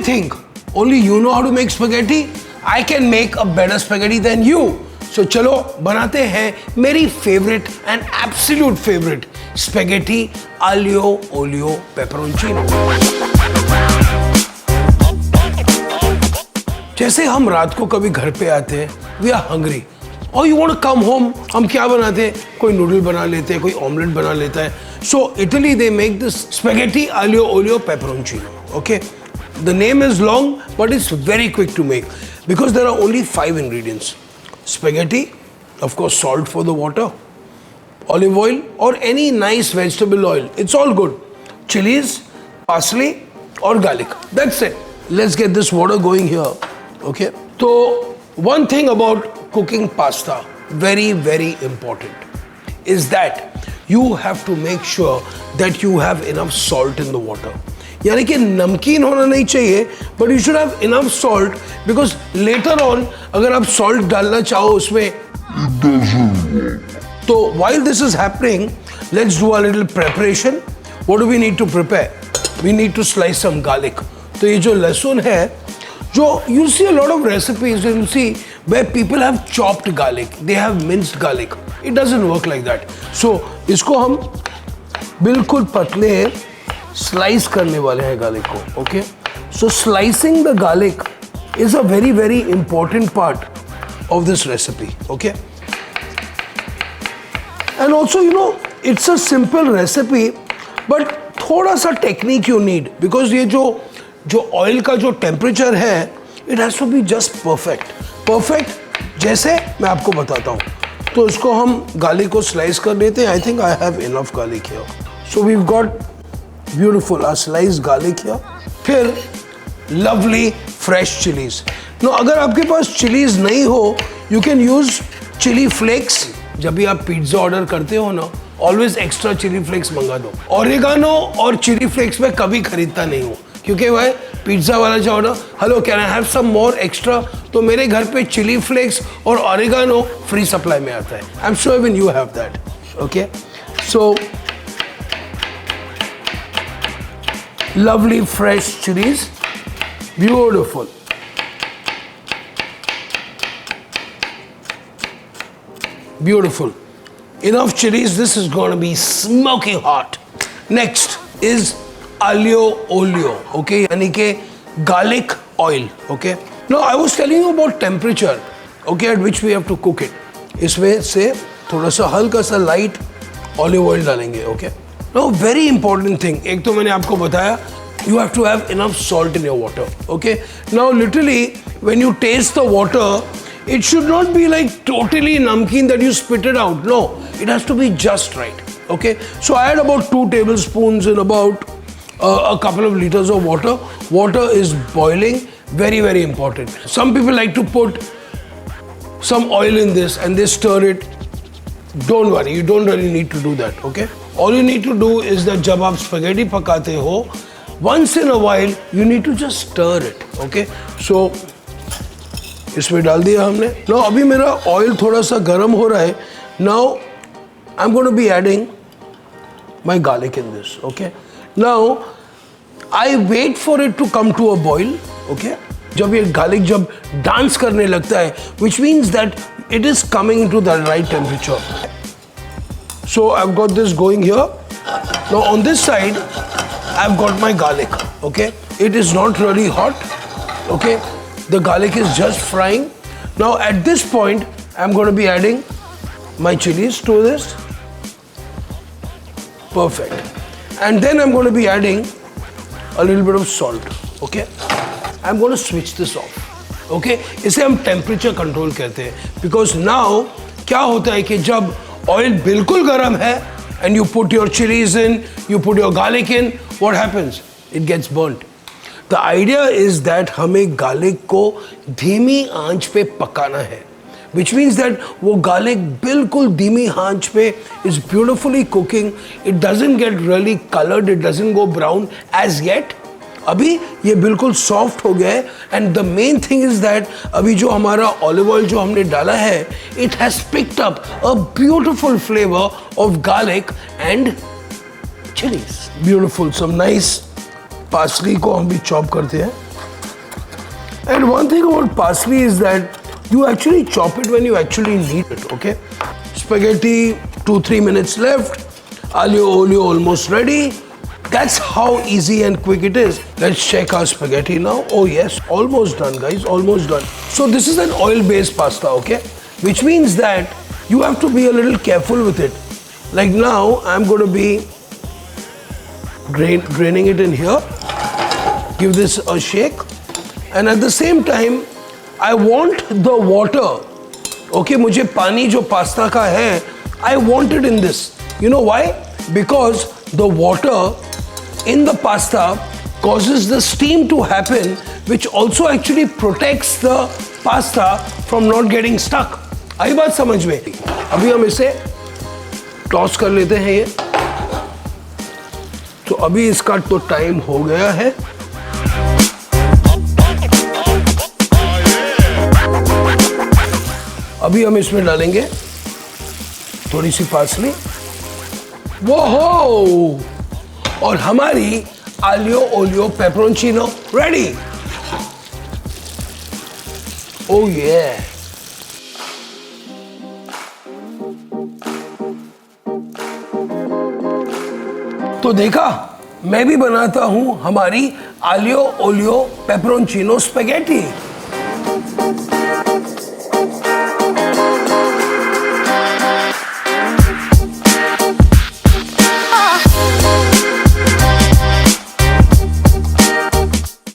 think only you know how to make spaghetti? I can make a better spaghetti than you. So चलो बनाते हैं मेरी favorite and absolute favorite spaghetti aglio olio pepperoncino. जैसे हम रात को कभी घर पे आते हैं, we are hungry. और you want to come home, हम क्या बनाते हैं? कोई नूडल बना लेते हैं, कोई ऑमलेट बना लेता है. So Italy they make this spaghetti aglio olio pepperoncino. Okay, the name is long, but it's very quick to make because there are only 5 ingredients: spaghetti, of course, salt for the water, olive oil or any nice vegetable oil. It's all good. Chillies, parsley, or garlic. That's it. Let's get this water going here. Okay. So one thing about cooking pasta, very, very important, is that you have to make sure that you have enough salt in the water. यानी कि नमकीन होना नहीं चाहिए, but you should have enough salt because later on अगर आप salt डालना चाहो उसमें, तो while this is happening, let's do a little preparation. What do we need to prepare? We need to slice some garlic. तो ये जो लहसुन है, जो you'll see a lot of recipes, you'll see where people have chopped garlic, they have minced garlic. It doesn't work like that. So इसको हम बिल्कुल पतले स्लाइस करने वाले हैं garlic को. Okay? So slicing the garlic is a very, very important part of this recipe. Okay? And also, you know, it's a simple recipe, but थोड़ा सा technique you need because ये जो oil का जो temperature है, it has to be just perfect. Perfect जैसे मैं आपको बताता हूँ. तो इसको हम garlic को slice कर लेते हैं. I think I have enough garlic here. So we've got beautiful sliced garlic here. फिर lovely fresh chilies. Now अगर आपके पास chilies नहीं हो, you can use chili flakes. जब भी आप पिज्जा ऑर्डर करते हो ना, ऑलवेज एक्स्ट्रा चिली फ्लेक्स मंगा दो. ऑरिगानो और चिली फ्लेक्स में कभी खरीदता नहीं हूँ क्योंकि भाई पिज्जा वाला जाओ ना, hello can I have some more extra, तो मेरे घर पे चिली फ्लेक्स और ऑरिगानो फ्री सप्लाई में आता है. I am sure even you have that. Okay, so lovely fresh chillies, beautiful. Beautiful. Enough chilies. This is going to be smoking hot. Next is aglio olio. Okay, यानी कि garlic oil. Okay. Now I was telling you about temperature. Okay, at which we have to cook it. इसमें से थोड़ा सा हल्का सा light olive oil डालेंगे. Okay. Now very important thing. एक तो मैंने आपको बताया, you have to have enough salt in your water. Okay. Now literally when you taste the water, it should not be like totally namkeen that you spit it out. No, it has to be just right. Okay, so I had about 2 tablespoons in about a couple of liters of water. Water is boiling, very, very important. Some people like to put some oil in this and they stir it. Don't worry, you don't really need to do that. Okay, all you need to do is that जब आप spaghetti पकाते हो, once in a while you need to just stir it. Okay, so इसमें डाल दिया हमने. Now अभी मेरा ऑयल थोड़ा सा गर्म हो रहा है. Now I'm going to be adding my garlic in this. Okay. Now I wait for it to come to a boil. Okay. जब ये garlic जब डांस करने लगता है, which means that it is coming to the right temperature. So I've got this going here. Now on this side I've got my garlic. Okay. It is not really hot. Okay. The garlic is just frying. Now at this point, I'm going to be adding my chilies to this. Perfect. And then I'm going to be adding a little bit of salt. Okay. I'm going to switch this off. Okay. इसे हम temperature control कहते हैं. Because now क्या होता है कि जब oil बिल्कुल गर्म है and you put your chilies in, you put your garlic in, what happens? It gets burnt. The idea is that हमें garlic को धीमी आंच पे पकाना है, which means that वो garlic बिल्कुल धीमी आंच पे is beautifully cooking. It doesn't get really colored, it doesn't go brown as yet. अभी ये बिल्कुल soft हो गया है. And the main thing is that अभी जो हमारा olive oil जो हमने डाला है, it has picked up a beautiful flavor of garlic and chilies. Beautiful, some nice parsley को हम भी चॉप करते हैं. And one thing about parsley is that you actually chop it when you actually need it, okay? Spaghetti, 2-3 minutes left. Aglio olio almost ready. That's how easy and quick it is. Let's check our spaghetti now. Oh yes, almost done guys, almost done. So this is an oil-based pasta, okay? Which means that you have to be a little careful with it. Like now, I'm going to be draining it in here. Give this a shake. And at the same time, I want the water. Okay, मुझे पानी जो pasta का है, I want it in this. You know why? Because the water in the pasta causes the steam to happen, which also actually protects the pasta from not getting stuck. आई बात समझ में? अभी हम इसे टॉस कर लेते हैं ये. तो अभी इसका तो टाइम हो गया है. अभी हम इसमें डालेंगे थोड़ी सी पार्सली. वो हो, और हमारी आलियो ओलियो पेपरोंचिनो रेडी. ओह ये. तो देखा, मैं भी बनाता हूं हमारी आलियो ओलियो पेपरोंचिनो स्पैगेटी.